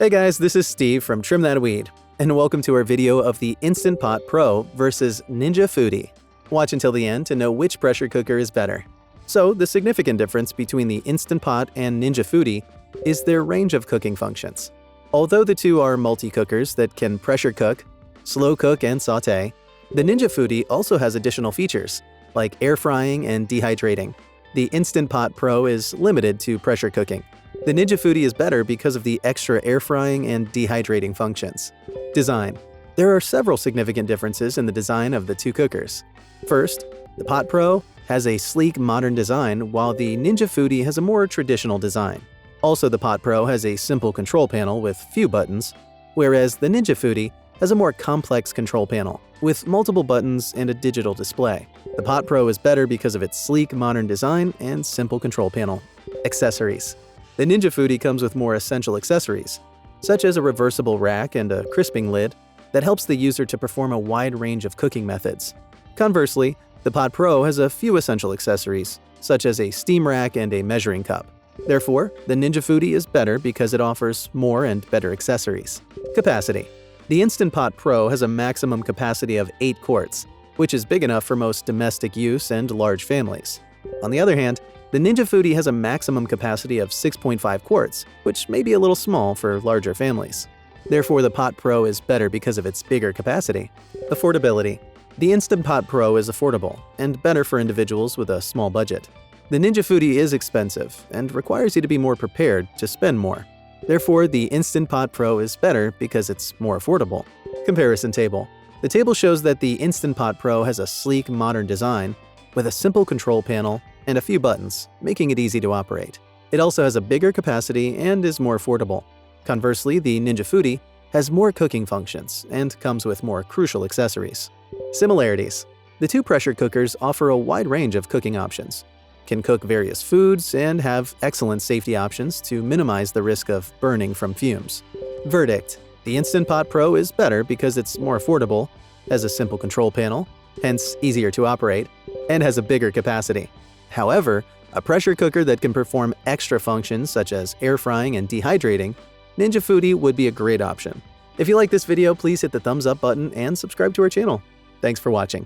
Hey guys, this is Steve from Trim That Weed, and welcome to our video of the Instant Pot Pro versus Ninja Foodi. Watch until the end to know which pressure cooker is better. So, the significant difference between the Instant Pot and Ninja Foodi is their range of cooking functions. Although the two are multi-cookers that can pressure cook, slow cook, and sauté, the Ninja Foodi also has additional features, like air frying and dehydrating. The Instant Pot Pro is limited to pressure cooking. The Ninja Foodi is better because of the extra air frying and dehydrating functions. Design. There are several significant differences in the design of the two cookers. First, the Pot Pro has a sleek modern design while the Ninja Foodi has a more traditional design. Also, the Pot Pro has a simple control panel with few buttons, whereas the Ninja Foodi has a more complex control panel with multiple buttons and a digital display. The Pot Pro is better because of its sleek modern design and simple control panel. Accessories. The Ninja Foodi comes with more essential accessories, such as a reversible rack and a crisping lid that helps the user to perform a wide range of cooking methods. Conversely, the Pot Pro has a few essential accessories, such as a steam rack and a measuring cup. Therefore, the Ninja Foodi is better because it offers more and better accessories. Capacity. The Instant Pot Pro has a maximum capacity of 8 quarts, which is big enough for most domestic use and large families. On the other hand, the Ninja Foodi has a maximum capacity of 6.5 quarts, which may be a little small for larger families. Therefore, the Pot Pro is better because of its bigger capacity. Affordability. The Instant Pot Pro is affordable and better for individuals with a small budget. The Ninja Foodi is expensive and requires you to be more prepared to spend more. Therefore, the Instant Pot Pro is better because it's more affordable. Comparison table. The table shows that the Instant Pot Pro has a sleek, modern design with a simple control panel and a few buttons, making it easy to operate. It also has a bigger capacity and is more affordable. Conversely, the Ninja Foodi has more cooking functions and comes with more crucial accessories. Similarities. The two pressure cookers offer a wide range of cooking options, can cook various foods, and have excellent safety options to minimize the risk of burning from fumes. Verdict. The Instant Pot Pro is better because it's more affordable, has a simple control panel, hence easier to operate, and has a bigger capacity. However, a pressure cooker that can perform extra functions such as air frying and dehydrating, Ninja Foodi would be a great option. If you like this video, please hit the thumbs up button and subscribe to our channel. Thanks for watching.